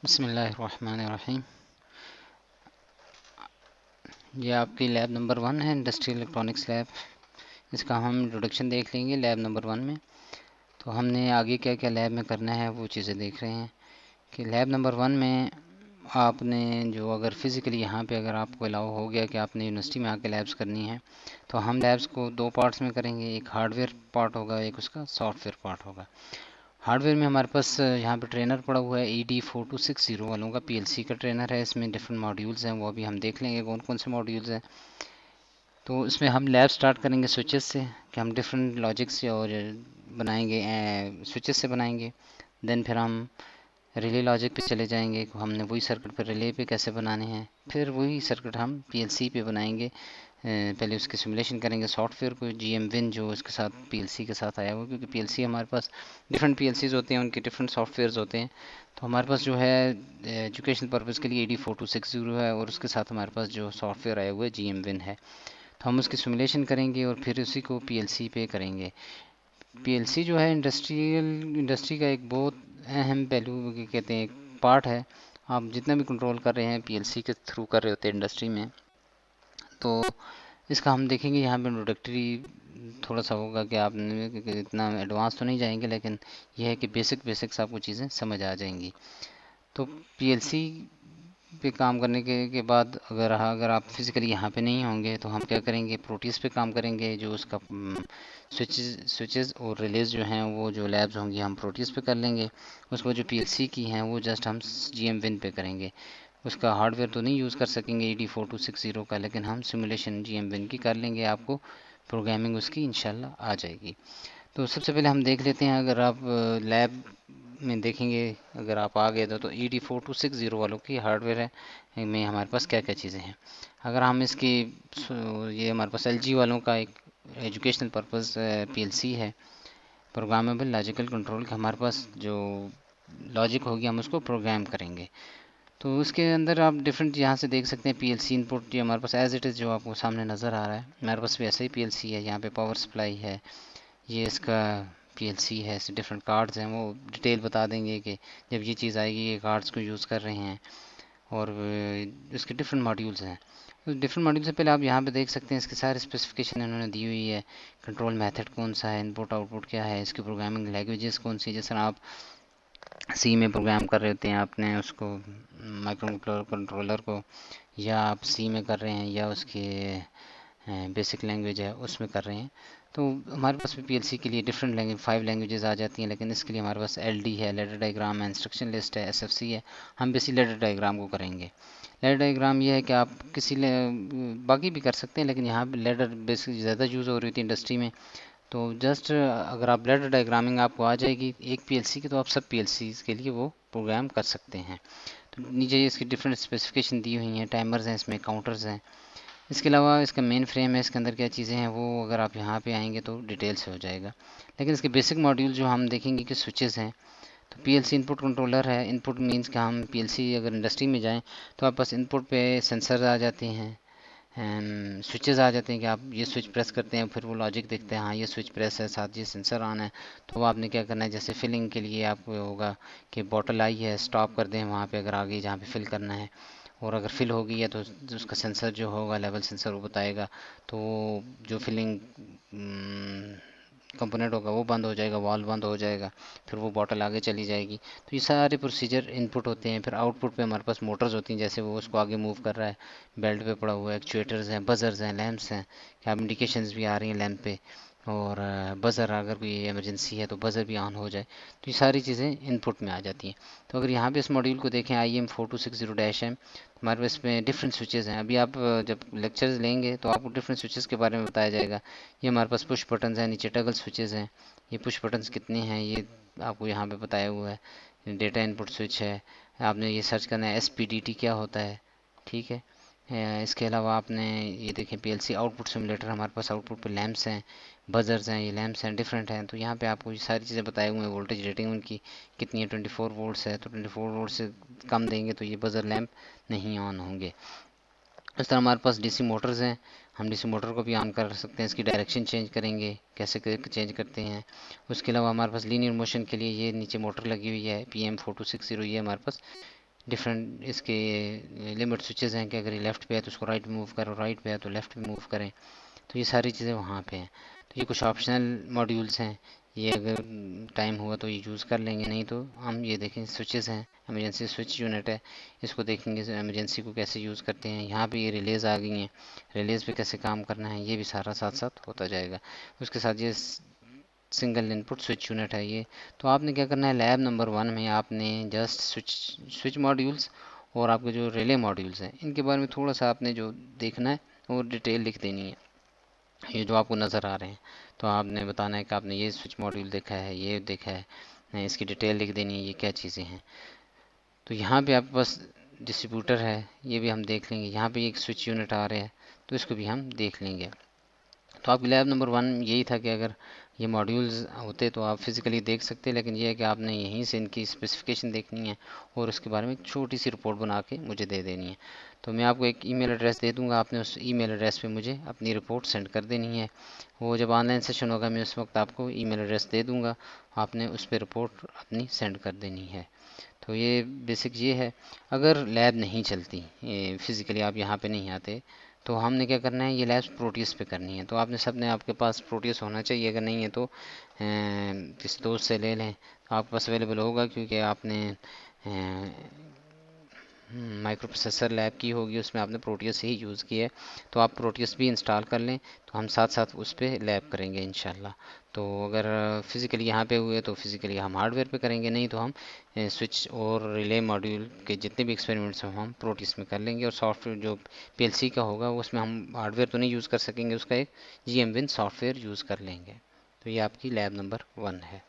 बिस्मिल्लाहिर्रहमानिर्रहीम। ये आपकी लैब नंबर 1 है, इंडस्ट्रियल इलेक्ट्रॉनिक्स लैब। इसका हम इंट्रोडक्शन देख लेंगे लैब नंबर 1 में। तो हमने आगे क्या क्या लैब में करना है वो चीज़ें देख रहे हैं कि लैब नंबर 1 में आपने जो अगर फिज़िकली यहाँ पे अगर आपको अलाउ हो गया कि आपने यूनिवर्सिटी में आके लैब्स करनी है, तो हम लैब्स को दो पार्ट्स में करेंगे। एक हार्डवेयर पार्ट होगा, एक उसका सॉफ्टवेयर पार्ट होगा। हार्डवेयर में हमारे पास यहाँ पे ट्रेनर पड़ा हुआ है ED4260 वालों का, PLC का ट्रेनर है। इसमें डिफरेंट मॉड्यूल्स हैं, वो अभी हम देख लेंगे कौन कौन से मॉड्यूल्स हैं। तो इसमें हम लैब स्टार्ट करेंगे स्विचेस से, कि हम डिफरेंट लॉजिक से और बनाएंगे, स्विचेस से बनाएंगे। देन फिर हम रिले लॉजिक पे चले जाएंगे, हमने वही सर्किट पर रिले पे कैसे बनाने हैं। फिर वही सर्किट हम PLC पे बनाएंगे। पहले उसके सिमुलेशन करेंगे सॉफ्टवेयर को, GM विन जो इसके साथ PLC के साथ आया हुआ, क्योंकि PLC हमारे पास डिफरेंट PLCs होते हैं, उनके डिफरेंट सॉफ्टवेयर्स होते हैं। तो हमारे पास जो है एजुकेशनल पर्पज़ के लिए ED4260 है, और उसके साथ हमारे पास जो सॉफ्टवेयर आया हुआ है GM विन है। तो हम उसकी सिमुलेशन करेंगे और फिर उसी को PLC पे करेंगे। PLC जो है इंडस्ट्री का एक बहुत अहम पहलू कहते हैं, एक पार्ट है। आप जितना भी कंट्रोल कर रहे हैं PLC के थ्रू कर रहे होते हैं इंडस्ट्री में। तो इसका हम देखेंगे यहाँ पे इंट्रोडक्टरी थोड़ा सा होगा कि आपने कि इतना एडवांस तो नहीं जाएंगे, लेकिन यह है कि बेसिक्स आपको चीज़ें समझ आ जाएंगी। तो PLC पे काम करने के बाद अगर आप फिज़िकली यहाँ पे नहीं होंगे, तो हम क्या करेंगे, प्रोटीज पे काम करेंगे। जो उसका स्विचेस और रिलेज जो हैं, वो जो लैब्स होंगी हम प्रोटीज पे कर लेंगे। उसको जो PLC की हैं वो जस्ट हम GM विन पे करेंगे। उसका हार्डवेयर तो नहीं यूज़ कर सकेंगे ED4260 का, लेकिन हम सिमुलेशन GM विन की कर लेंगे। आपको प्रोग्रामिंग उसकी इंशाल्लाह आ जाएगी। तो सबसे पहले हम देख लेते हैं, अगर आप लैब में देखेंगे, अगर आप आ गए तो ED4260 वालों की हार्डवेयर है में हमारे पास क्या क्या चीज़ें हैं। अगर हम इसकी ये हमारे पास LG वालों का एक एजुकेशनल पर्पज़ PLC है, प्रोग्रामेबल लॉजिकल कंट्रोल। का हमारे पास जो लॉजिक होगी हम उसको प्रोग्राम करेंगे। तो उसके अंदर आप डिफरेंट यहाँ से देख सकते हैं PLC इनपुट। ये हमारे पास एज इट इज़ जो आपको सामने नज़र आ रहा है, हमारे पास भी ऐसा ही PLC है। यहाँ पे पावर सप्लाई है, ये इसका PLC है। ऐसे डिफरेंट कार्ड्स हैं, वो डिटेल बता देंगे कि जब ये चीज़ आएगी ये कार्ड्स को यूज़ कर रहे हैं। और इसके डिफरेंट मॉड्यूल्स हैं। तो डिफरेंट मॉड्यूल से पहले आप यहाँ पे देख सकते हैं इसके सारे स्पेसिफिकेशन इन्होंने दी हुई है। कंट्रोल मेथड कौन सा है, इनपुट आउटपुट क्या है, इसकी प्रोग्रामिंग लैंग्वेजेस कौन सी। जैसे आप C में प्रोग्राम कर रहे होते हैं, आपने उसको माइक्रो कंट्रोलर को, या आप C में कर रहे हैं, या उसके बेसिक लैंग्वेज है उसमें कर रहे हैं। तो हमारे पास भी PLC के लिए डिफरेंट लैंग्वेज 5 लैंग्वेजेस आ जाती हैं, लेकिन इसके लिए हमारे पास LD है, लेडर डायग्राम है, इंस्ट्रक्शन लिस्ट है, SFC है। हम बेसिक लेडर डायग्राम को करेंगे। लेडर डायग्राम ये है कि आप बाकी भी कर सकते हैं, लेकिन यहाँ पे लेडर बेसिक ज़्यादा यूज़ हो रही थी इंडस्ट्री में। तो जस्ट अगर आप लेडर डायग्रामिंग आपको आ जाएगी एक PLC की, तो आप सब PLC के लिए वो प्रोग्राम कर सकते हैं। तो नीचे इसकी डिफरेंट स्पेसिफिकेशन दी हुई हैं, टाइमर्स हैं, इसमें काउंटर्स हैं। इसके अलावा इसका मेन फ्रेम है, इसके अंदर क्या चीज़ें हैं वो अगर आप यहाँ पे आएंगे तो डिटेल से हो जाएगा। लेकिन इसके बेसिक मॉड्यूल जो हम देखेंगे कि स्विचेस हैं। तो PLC इनपुट कंट्रोलर है। इनपुट मींस कि हम PLC अगर इंडस्ट्री में जाएं तो आप बस इनपुट पे सेंसर आ जाते हैं, स्विचेस आ जाते हैं कि आप ये स्विच प्रेस करते हैं, फिर वो लॉजिक देखते हैं हाँ ये स्विच प्रेस है, साथ ये सेंसर ऑन है। तो वो आपने क्या करना है, जैसे फिलिंग के लिए आपको होगा कि बॉटल आई है, स्टॉप कर दें वहाँ पे अगर आ गई जहाँ पे फिल करना है। और अगर फिल हो गई है तो उसका सेंसर जो होगा, लेवल सेंसर, वो बताएगा। तो जो फिलिंग कंपोनेंट होगा वो बंद हो जाएगा, वॉल्व बंद हो जाएगा, फिर वो बॉटल आगे चली जाएगी। तो ये सारे प्रोसीजर इनपुट होते हैं। फिर आउटपुट पे हमारे पास मोटर्स होती हैं, जैसे वो उसको आगे मूव कर रहा है, बेल्ट पे पड़ा हुआ है, एक्चुएटर्स हैं, बजर्स हैं, लैंप्स हैं, क्या इंडिकेशंस भी आ रही हैं लैंप पे। और बज़र अगर कोई इमरजेंसी है तो बज़र भी ऑन हो जाए। तो ये सारी चीज़ें इनपुट में आ जाती हैं। तो अगर यहाँ पे इस मॉड्यूल को देखें IM4260-M, हमारे पास इसमें डिफरेंट स्विचेस हैं। अभी आप जब लेक्चर्स लेंगे तो आपको डिफरेंट स्विचेस के बारे में बताया जाएगा। ये हमारे पास पुश बटन्स हैं, नीचे टगल स्विचेस हैं। ये पुश बटन्स कितने हैं ये आपको यहाँ पे बताया हुआ है। डेटा इनपुट स्विच है, आपने ये सर्च करना है SPDT क्या होता है, ठीक है। इसके अलावा आपने ये देखें PLC आउटपुट सिमुलेटर, हमारे पास आउटपुट पे लैंप्स हैं, बजर्स हैं, ये लैंप्स हैं, डिफरेंट हैं। तो यहाँ पे आपको ये सारी चीज़ें बताए हुए हैं। वोल्टेज रेटिंग उनकी कितनी है, 24 वोल्ट्स है, तो 24 वोल्ट से कम देंगे तो ये बजर लैंप नहीं ऑन होंगे। इस तरह हमारे पास DC मोटर्स हैं, हम DC मोटर को भी ऑन कर सकते हैं। इसकी डायरेक्शन चेंज करेंगे, कैसे चेंज करते हैं। उसके अलावा हमारे पास लीनियर मोशन के लिए ये नीचे मोटर लगी हुई है PM4260, ये हमारे पास डिफरेंट इसके लिमिट स्विचेस हैं कि अगर ये लेफ़्ट पे है तो उसको राइट मूव करो, राइट पे है तो लेफ़्ट पे मूव करें। तो ये सारी चीज़ें वहाँ पे हैं। तो ये कुछ ऑप्शनल मॉड्यूल्स हैं, ये अगर टाइम हुआ तो ये यूज़ कर लेंगे, नहीं तो हम ये देखें स्विचेस हैं, इमरजेंसी स्विच यूनिट है, इसको देखेंगे इमरजेंसी को कैसे यूज़ करते हैं। यहाँ पे ये रिलेज आ गई हैं, रिलेज पे कैसे काम करना है ये भी सारा साथ साथ होता जाएगा। उसके साथ ये सिंगल इनपुट स्विच यूनिट है ये। तो आपने क्या करना है, लैब नंबर 1 में आपने जस्ट स्विच मॉड्यूल्स और आपके जो रिले मॉड्यूल्स हैं इनके बारे में थोड़ा सा आपने जो देखना है वो डिटेल लिख देनी है, ये जो आपको नज़र आ रहे हैं। तो आपने बताना है कि आपने ये स्विच मॉड्यूल देखा है, ये देखा है, इसकी डिटेल लिख देनी है, ये क्या चीज़ें हैं। तो यहाँ पे आपके पास डिस्ट्रीब्यूटर है, ये भी हम देख लेंगे। यहाँ पे एक स्विच यूनिट आ रहा है तो इसको भी हम देख लेंगे। तो आपकी लैब नंबर 1 यही था कि अगर ये मॉड्यूल्स होते तो आप फिज़िकली देख सकते, लेकिन ये है कि आपने यहीं से इनकी स्पेसिफिकेशन देखनी है और उसके बारे में एक छोटी सी रिपोर्ट बना के मुझे दे देनी है। तो मैं आपको एक ईमेल एड्रेस दे दूंगा, आपने उस ईमेल एड्रेस पे मुझे अपनी रिपोर्ट सेंड कर देनी है। वो जब ऑनलाइन सेशन होगा मैं उस वक्त आपको ईमेल एड्रेस दे दूंगा, आपने उस पर रिपोर्ट अपनी सेंड कर देनी है। तो ये बेसिक ये है। अगर लैब नहीं चलती, फिज़िकली आप यहाँ पे नहीं आते, तो हमने क्या करना है, ये लैब्स प्रोटियस पे करनी है। तो आपने सब ने आपके पास प्रोटियस होना चाहिए, अगर नहीं है तो किसी दोस्त से ले लें, तो आपके पास अवेलेबल होगा क्योंकि आपने माइक्रो प्रोसेसर लैब की होगी, उसमें आपने प्रोटियस ही यूज़ किया है। तो आप प्रोटियस भी इंस्टॉल कर लें, तो हम साथ साथ उस पर लैब करेंगे इंशाल्लाह। तो अगर फिज़िकली यहाँ पे हुए तो फिज़िकली हम हार्डवेयर पे करेंगे, नहीं तो हम स्विच और रिले मॉड्यूल के जितने भी एक्सपेरिमेंट्स हैं हम प्रोटियस में कर लेंगे। और सॉफ्टवेयर जो पीएलसी का होगा उसमें हम हार्डवेयर तो नहीं यूज़ कर सकेंगे, उसका एक जीएमविन सॉफ्टवेयर यूज़ कर लेंगे। तो ये आपकी लैब नंबर 1 है।